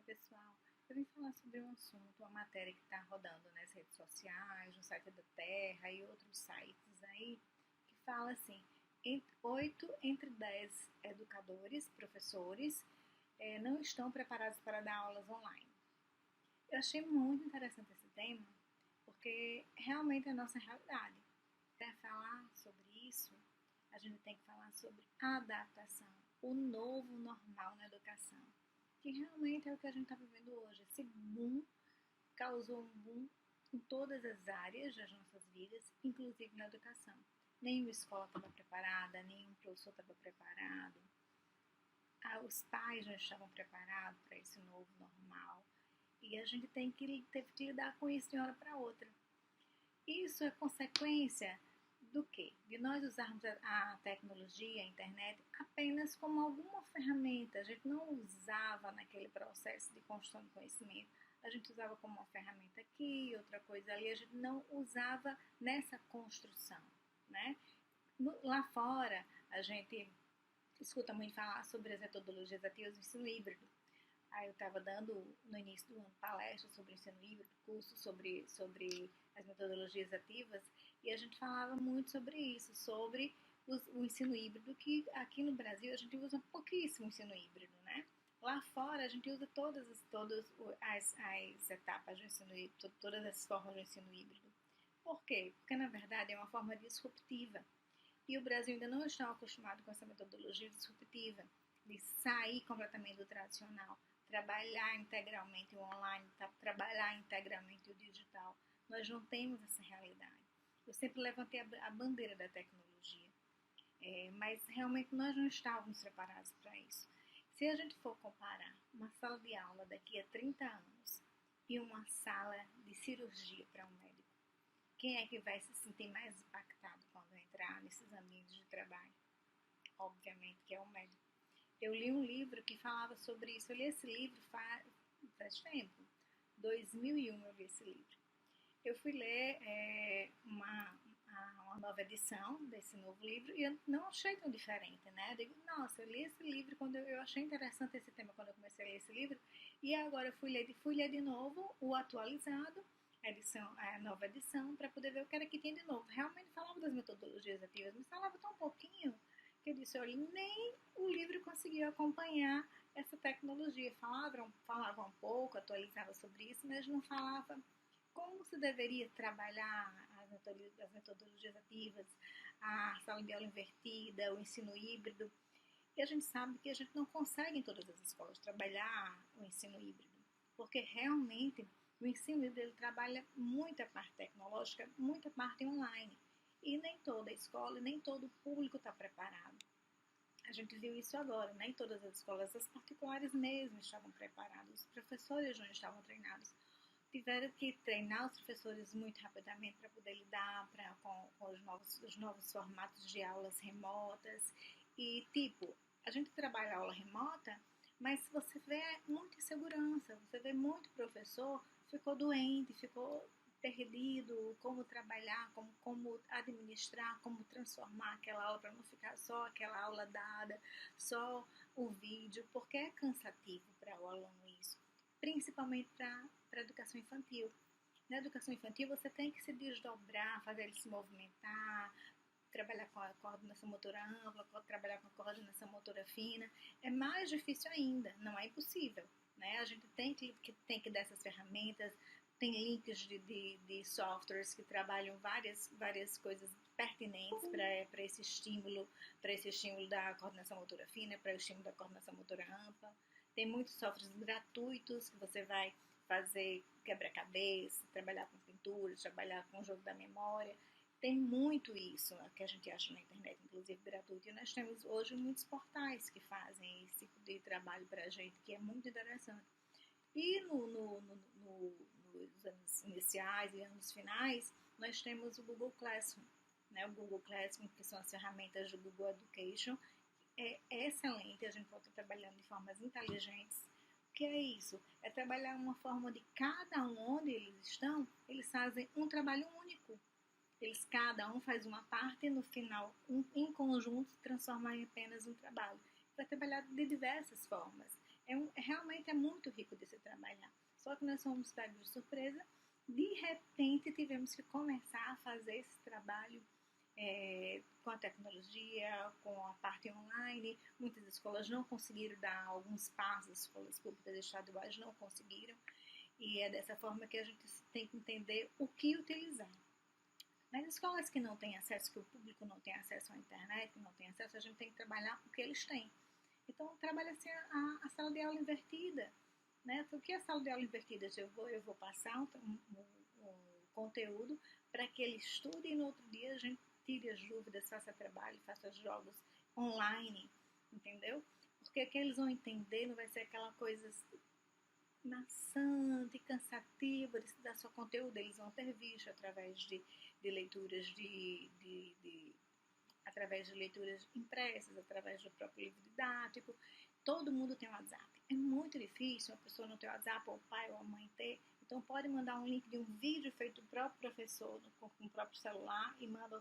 pessoal, eu vim falar sobre um assunto, uma matéria que está rodando nas redes sociais, no site da Terra e outros sites aí, que fala assim, 8 entre 10 educadores, professores, não estão preparados para dar aulas online. Eu achei muito interessante esse tema, porque realmente é a nossa realidade. Para falar sobre isso, a gente tem que falar sobre adaptação, o novo normal na educação, que realmente é o que a gente está vivendo hoje. Esse boom causou um boom em todas as áreas das nossas vidas, inclusive na educação. Nenhuma escola estava preparada, nenhum professor estava preparado, os pais não estavam preparados para esse novo normal. E a gente teve que lidar com isso de uma hora para outra. Isso é consequência do quê? De nós usarmos a tecnologia, a internet, apenas como alguma ferramenta. A gente não usava naquele processo de construção de conhecimento. A gente usava como uma ferramenta aqui, outra coisa ali. A gente não usava nessa construção, né? Lá fora, a gente escuta muito falar sobre as metodologias ativas do ensino híbrido. Aí eu estava dando, no início do ano, palestras sobre o ensino híbrido, curso sobre as metodologias ativas, e a gente falava muito sobre isso, sobre o ensino híbrido, que aqui no Brasil a gente usa pouquíssimo ensino híbrido, né? Lá fora a gente usa todas as etapas do ensino híbrido, todas as formas do ensino híbrido. Por quê? Porque na verdade é uma forma disruptiva. E o Brasil ainda não está acostumado com essa metodologia disruptiva, de sair completamente do tradicional, trabalhar integralmente o online, trabalhar integralmente o digital. Nós não temos essa realidade. Eu sempre levantei a bandeira da tecnologia, mas realmente nós não estávamos preparados para isso. Se a gente for comparar uma sala de aula daqui a 30 anos e uma sala de cirurgia para um médico, quem é que vai se sentir mais impactado quando entrar nesses ambientes de trabalho? Obviamente que é o médico. Eu li um livro que falava sobre isso. Eu li esse livro faz tempo. 2001 eu li esse livro. Eu fui ler uma nova edição desse novo livro e eu não achei tão diferente, né? Eu digo, nossa, eu li esse livro quando eu achei interessante esse tema quando eu comecei a ler esse livro e agora eu fui ler de novo o atualizado, a nova edição, para poder ver o que era que tinha de novo. Realmente falava das metodologias ativas, mas falava tão pouquinho que eu disse, olha, nem o livro conseguiu acompanhar essa tecnologia. Falava um pouco, atualizava sobre isso, mas não falava como se deveria trabalhar as metodologias ativas, a sala de aula invertida, o ensino híbrido. E a gente sabe que a gente não consegue em todas as escolas trabalhar o ensino híbrido, porque realmente o ensino híbrido trabalha muita parte tecnológica, muita parte online. E nem toda escola, nem todo público está preparado. A gente viu isso agora, nem todas as escolas, as particulares mesmo, estavam preparadas. Os professores não estavam treinados. Tiveram que treinar os professores muito rapidamente para poder lidar com os novos formatos de aulas remotas. E, a gente trabalha aula remota, mas você vê muita insegurança, você vê muito professor ficou doente, ficou perdido, como trabalhar, como administrar, como transformar aquela aula para não ficar só aquela aula dada, só o vídeo, porque é cansativo para o aluno isso, principalmente para a educação infantil. Na educação infantil você tem que se desdobrar, fazer ele se movimentar, trabalhar com a coordenação motora ampla, trabalhar com a coordenação motora fina. É mais difícil ainda, não é impossível. Né? A gente tem que dar essas ferramentas, tem links de softwares que trabalham várias coisas pertinentes para esse estímulo da coordenação motora fina, para o estímulo da coordenação motora ampla. Tem muitos softwares gratuitos que você vai fazer quebra-cabeça, trabalhar com pinturas, trabalhar com o jogo da memória. Tem muito isso que a gente acha na internet, inclusive gratuito. E nós temos hoje muitos portais que fazem esse tipo de trabalho para a gente, que é muito interessante. E nos anos iniciais e anos finais, nós temos o Google Classroom. Né? O Google Classroom, que são as ferramentas do Google Education, é excelente. A gente pode estar trabalhando de formas inteligentes. O que é isso? É trabalhar uma forma de cada um onde eles estão, eles fazem um trabalho único. Cada um faz uma parte e no final, em conjunto, transformar em apenas um trabalho. Para trabalhar de diversas formas. Realmente é muito rico de se trabalhar. Só que nós fomos pegos de surpresa, de repente tivemos que começar a fazer esse trabalho com a tecnologia, com a parte online. Muitas escolas não conseguiram dar alguns passos, as escolas públicas estaduais não conseguiram, e é dessa forma que a gente tem que entender o que utilizar. Mas escolas que não têm acesso, que o público não tem acesso à internet, não tem acesso, a gente tem que trabalhar o que eles têm. Então, trabalha-se a sala de aula invertida. Né? Então, o que é a sala de aula invertida? Eu vou passar um conteúdo para que ele estude e no outro dia a gente tire as dúvidas, faça trabalho, faça jogos online, entendeu? Porque o que eles vão entender não vai ser aquela coisa maçante, cansativa de estudar só conteúdo. Eles vão ter visto através de leituras através de leituras impressas, através do próprio livro didático. Todo mundo tem WhatsApp. É muito difícil uma pessoa não ter WhatsApp, ou o pai ou a mãe ter. Então pode mandar um link de um vídeo feito do próprio professor com o próprio celular e manda a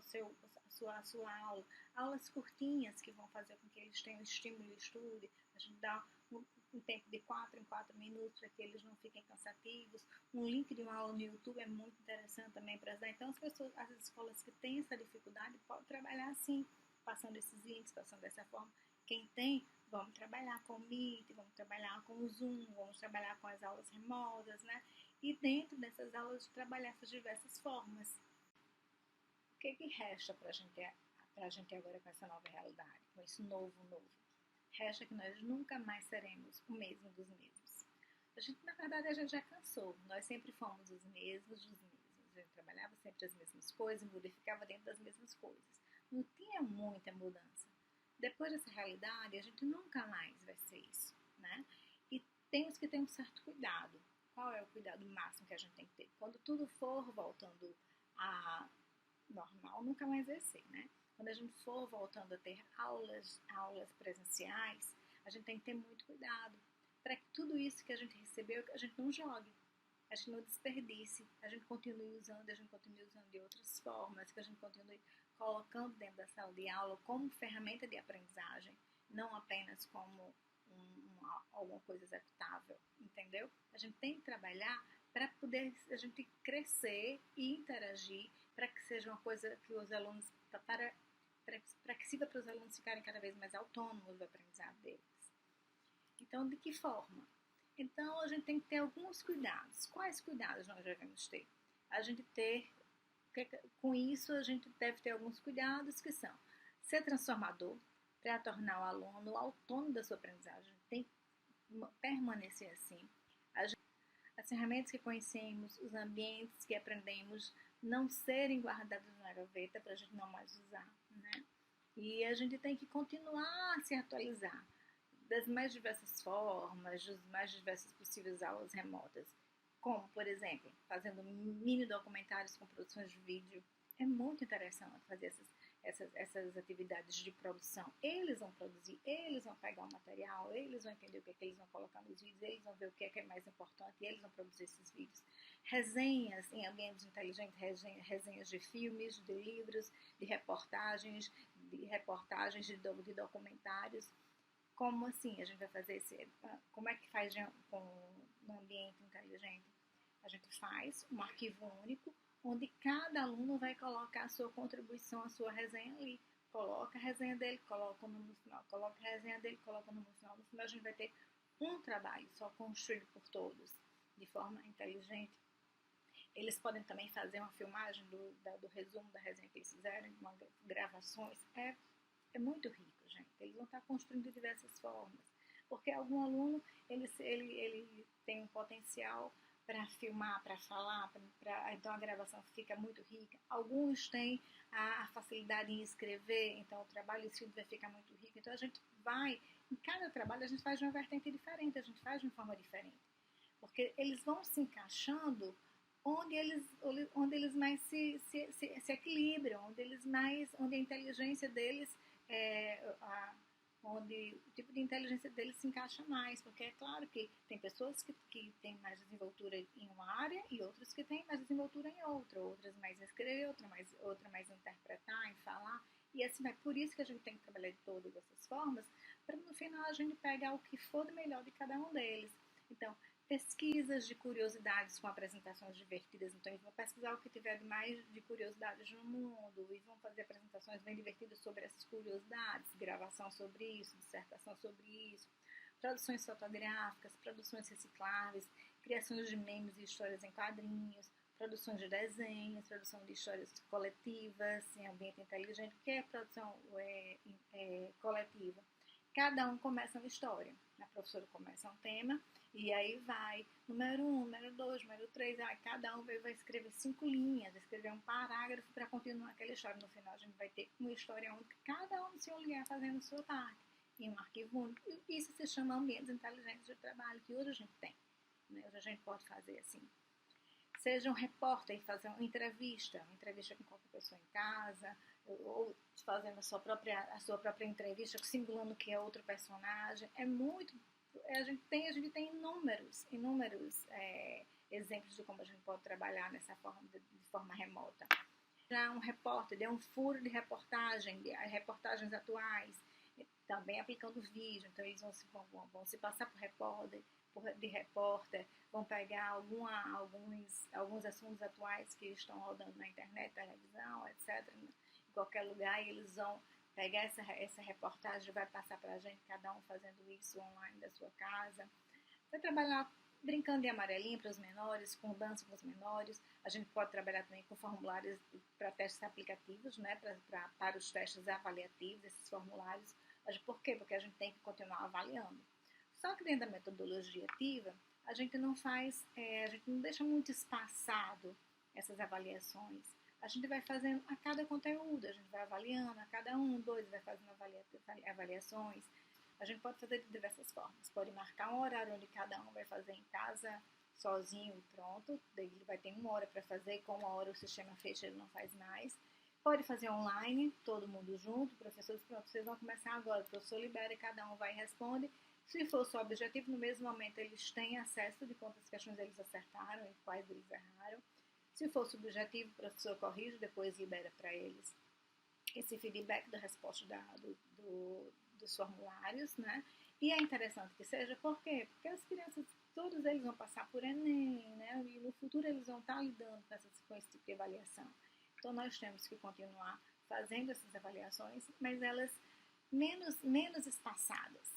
sua aula. Aulas curtinhas que vão fazer com que eles tenham estímulo e estude. A gente dá um tempo de 4 em 4 minutos para que eles não fiquem cansativos. Um link de uma aula no YouTube é muito interessante também para ajudar. Então as escolas que têm essa dificuldade podem trabalhar assim, passando esses links, passando dessa forma. Quem tem, vamos trabalhar com o Meet, vamos trabalhar com o Zoom, vamos trabalhar com as aulas remotas, né? E dentro dessas aulas trabalhar essas diversas formas. O que resta para a gente agora com essa nova realidade, com esse novo? Resta que nós nunca mais seremos o mesmo dos mesmos. Na verdade, a gente já cansou. Nós sempre fomos os mesmos. A gente trabalhava sempre as mesmas coisas, modificava dentro das mesmas coisas. Não tinha muita mudança. Depois dessa realidade, a gente nunca mais vai ser isso, né? E temos que ter um certo cuidado. Qual é o cuidado máximo que a gente tem que ter? Quando tudo for voltando a normal, nunca mais vai ser, né? Quando a gente for voltando a ter aulas presenciais, a gente tem que ter muito cuidado para que tudo isso que a gente recebeu, a gente não jogue, a gente não desperdice, a gente continue usando de outras formas, que a gente continue colocando dentro da sala de aula como ferramenta de aprendizagem, não apenas como alguma coisa executável, entendeu? A gente tem que trabalhar para poder a gente crescer e interagir, para que seja uma coisa que os alunos, para que sirva para os alunos ficarem cada vez mais autônomos do aprendizado deles. Então, de que forma? Então, a gente tem que ter alguns cuidados. Quais cuidados nós devemos ter? Com isso, a gente deve ter alguns cuidados que são ser transformador, para tornar o aluno autônomo da sua aprendizagem. Tem que permanecer assim. As ferramentas que conhecemos, os ambientes que aprendemos, não serem guardados na gaveta para a gente não mais usar, né? E a gente tem que continuar a se atualizar das mais diversas formas, dos mais diversas possíveis aulas remotas. Como, por exemplo, fazendo mini documentários com produções de vídeo. É muito interessante fazer essas atividades de produção. Eles vão produzir, eles vão pegar o material, eles vão entender o que eles vão colocar nos vídeos, eles vão ver o que é mais importante e eles vão produzir esses vídeos. Resenhas em ambientes inteligentes, resenhas de filmes, de livros, de reportagens, de documentários. Como assim a gente vai fazer como é que faz com um ambiente inteligente? A gente faz um arquivo único, onde cada aluno vai colocar a sua contribuição, a sua resenha ali. Coloca a resenha dele, coloca o nome no final, coloca a resenha dele, coloca o nome no final. No final a gente vai ter um trabalho só construído por todos, de forma inteligente. Eles podem também fazer uma filmagem do resumo da resenha que eles fizeram, gravações. É muito rico, gente. Eles vão estar construindo de diversas formas. Porque algum aluno, ele tem um potencial para filmar, para falar, então a gravação fica muito rica. Alguns têm a facilidade em escrever, então o trabalho escrito vai ficar muito rico. Então a gente vai, em cada trabalho a gente faz de uma vertente diferente, a gente faz de uma forma diferente. Porque eles vão se encaixando onde eles mais se equilibram, onde a inteligência deles, onde o tipo de inteligência deles se encaixa mais, porque é claro que tem pessoas que têm mais desenvoltura em uma área e outras que têm mais desenvoltura em outra, outras mais em escrever, outra mais em interpretar, em falar, e assim vai. Por isso que a gente tem que trabalhar de todas essas formas, para no final a gente pegar o que for de melhor de cada um deles. Então, pesquisas de curiosidades com apresentações divertidas. Então, eles vão pesquisar o que tiver de mais de curiosidades no mundo e vão fazer apresentações bem divertidas sobre essas curiosidades, gravação sobre isso, dissertação sobre isso, produções fotográficas, produções recicláveis, criações de memes e histórias em quadrinhos, produções de desenhos, produção de histórias coletivas em ambiente inteligente. O que é produção coletiva? Cada um começa uma história. A professora começa um tema e aí vai número 1, número 2, número 3. Cada um vai escrever 5 linhas, escrever um parágrafo para continuar aquela história. No final a gente vai ter uma história onde cada um se olhar fazendo sua parte em um arquivo único. Isso se chama ambientes inteligentes de trabalho, que hoje a gente tem. Né? Hoje a gente pode fazer assim. Seja um repórter e fazer uma entrevista com qualquer pessoa em casa, ou fazendo a sua própria entrevista, simulando que é outro personagem. É muito. A gente tem inúmeros exemplos de como a gente pode trabalhar nessa forma, de forma remota. Já um repórter deu um furo de reportagem, de reportagens atuais, também aplicando vídeo. Então eles vão se passar por repórter, vão pegar alguns assuntos atuais que estão rodando na internet, televisão, etc., em qualquer lugar, e eles vão pegar essa reportagem e vai passar para a gente, cada um fazendo isso online da sua casa. Vai trabalhar brincando de amarelinho para os menores, com dança com os menores. A gente pode trabalhar também com formulários para testes aplicativos, né, para os testes avaliativos, esses formulários. Por quê? Porque a gente tem que continuar avaliando. Só que dentro da metodologia ativa, a gente não deixa muito espaçado essas avaliações. A gente vai fazendo a cada conteúdo, a gente vai avaliando, a cada 1, 2 vai fazendo avaliações. A gente pode fazer de diversas formas. Pode marcar um horário onde cada um vai fazer em casa, sozinho e pronto. Daí ele vai ter 1 hora para fazer, com 1 hora o sistema fecha, ele não faz mais. Pode fazer online, todo mundo junto, professores, pronto, vocês vão começar agora. O professor libera e cada um vai e responde. Se for só objetivo, no mesmo momento eles têm acesso de quantas questões eles acertaram e quais eles erraram. Se for subjetivo, o professor corrige, depois libera para eles esse feedback da resposta dos formulários, né? E é interessante que seja, por quê? Porque as crianças, todos eles vão passar por Enem, né? E no futuro eles vão estar lidando com esse tipo de avaliação. Então nós temos que continuar fazendo essas avaliações, mas elas menos espaçadas.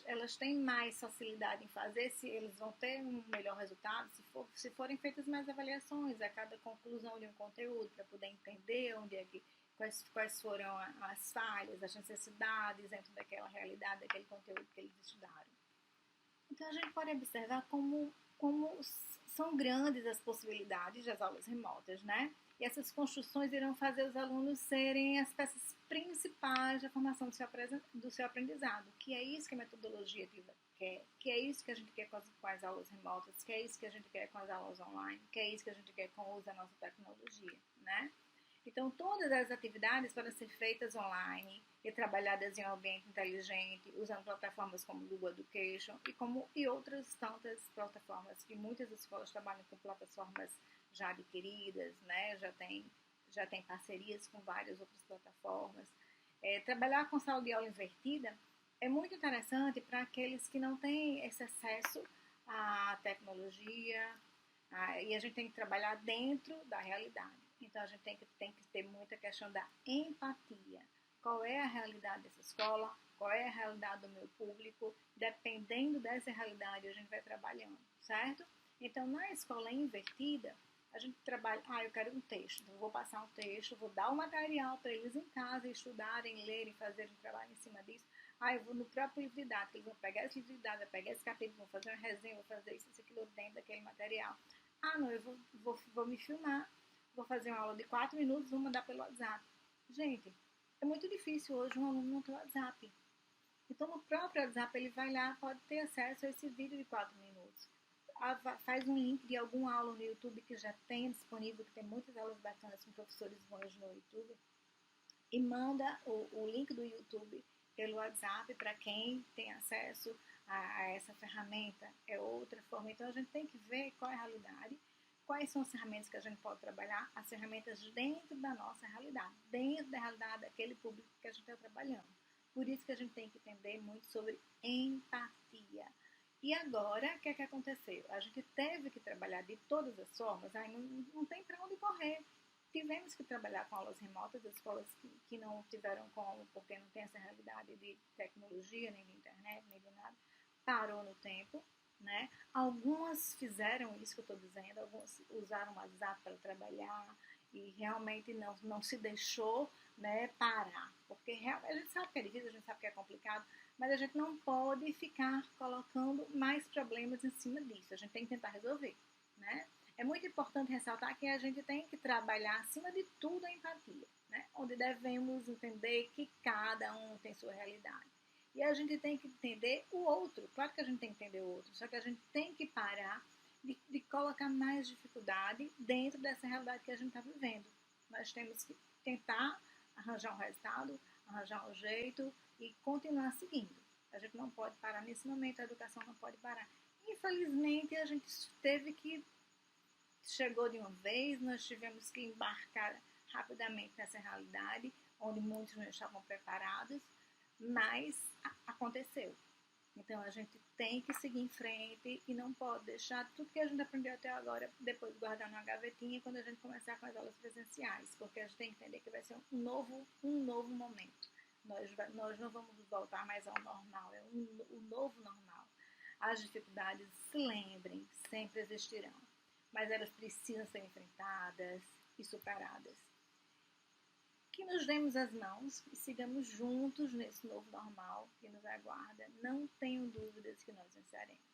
Elas têm mais facilidade em fazer, se eles vão ter um melhor resultado, se forem feitas mais avaliações a cada conclusão de um conteúdo, para poder entender quais foram as falhas, as necessidades dentro daquela realidade, daquele conteúdo que eles estudaram. Então a gente pode observar como são grandes as possibilidades das aulas remotas, né? E essas construções irão fazer os alunos serem as peças principais da formação do seu aprendizado, que é isso que a metodologia ativa quer, que é isso que a gente quer com as aulas remotas, que é isso que a gente quer com as aulas online, que é isso que a gente quer com o uso da nossa tecnologia, né? Então, todas as atividades podem ser feitas online e trabalhadas em um ambiente inteligente, usando plataformas como Google Education e outras tantas plataformas, que muitas escolas trabalham com plataformas já adquiridas, né? Já tem parcerias com várias outras plataformas. Trabalhar com sala de aula invertida é muito interessante para aqueles que não têm esse acesso à tecnologia, e a gente tem que trabalhar dentro da realidade. Então, a gente tem que ter muita questão da empatia. Qual é a realidade dessa escola? Qual é a realidade do meu público? Dependendo dessa realidade, a gente vai trabalhando, certo? Então, na escola invertida, a gente trabalha, eu quero um texto, então eu vou passar um texto, vou dar o material para eles em casa estudarem, lerem, fazerem trabalho em cima disso. Eu vou no próprio livro didático, eles vão pegar esse livro didático, vão pegar esse capítulo, vão fazer uma resenha, vou fazer isso, aquilo dentro daquele material. Não, eu vou me filmar, vou fazer uma aula de 4 minutos, vou mandar pelo WhatsApp. Gente, é muito difícil hoje um aluno não ter WhatsApp. Então, no próprio WhatsApp, ele vai lá, pode ter acesso a esse vídeo de 4 minutos. Faz um link de alguma aula no YouTube que já tem disponível, que tem muitas aulas bacanas com professores bons no YouTube, e manda o link do YouTube pelo WhatsApp para quem tem acesso a essa ferramenta. É outra forma. Então, a gente tem que ver qual é a realidade, quais são as ferramentas que a gente pode trabalhar, as ferramentas dentro da nossa realidade, dentro da realidade daquele público que a gente está trabalhando. Por isso que a gente tem que entender muito sobre empatia. E agora, o que é que aconteceu? A gente teve que trabalhar de todas as formas, aí não tem para onde correr. Tivemos que trabalhar com aulas remotas, as escolas que não tiveram como, porque não tem essa realidade de tecnologia, nem de internet, nem de nada, parou no tempo, né? Algumas fizeram isso que eu estou dizendo, algumas usaram o WhatsApp para trabalhar e realmente não se deixou, né, parar, porque a gente sabe que é difícil, a gente sabe que é complicado, mas a gente não pode ficar colocando mais problemas em cima disso, a gente tem que tentar resolver, né? É muito importante ressaltar que a gente tem que trabalhar, acima de tudo, a empatia, né? Onde devemos entender que cada um tem sua realidade. E a gente tem que entender o outro. Claro que a gente tem que entender o outro, só que a gente tem que parar de colocar mais dificuldade dentro dessa realidade que a gente está vivendo. Nós temos que tentar arranjar um resultado, arranjar um jeito e continuar seguindo. A gente não pode parar nesse momento, a educação não pode parar. Infelizmente, a gente teve que chegou de uma vez, nós tivemos que embarcar rapidamente nessa realidade, onde muitos não estavam preparados, mas aconteceu. Então a gente tem que seguir em frente e não pode deixar tudo que a gente aprendeu até agora depois guardar numa gavetinha quando a gente começar com as aulas presenciais, porque a gente tem que entender que vai ser um novo momento. Nós não vamos voltar mais ao normal, é um novo normal. As dificuldades, se lembrem, sempre existirão, mas elas precisam ser enfrentadas e superadas. Que nos demos as mãos e sigamos juntos nesse novo normal que nos aguarda. Não tenho dúvidas que nós venceremos.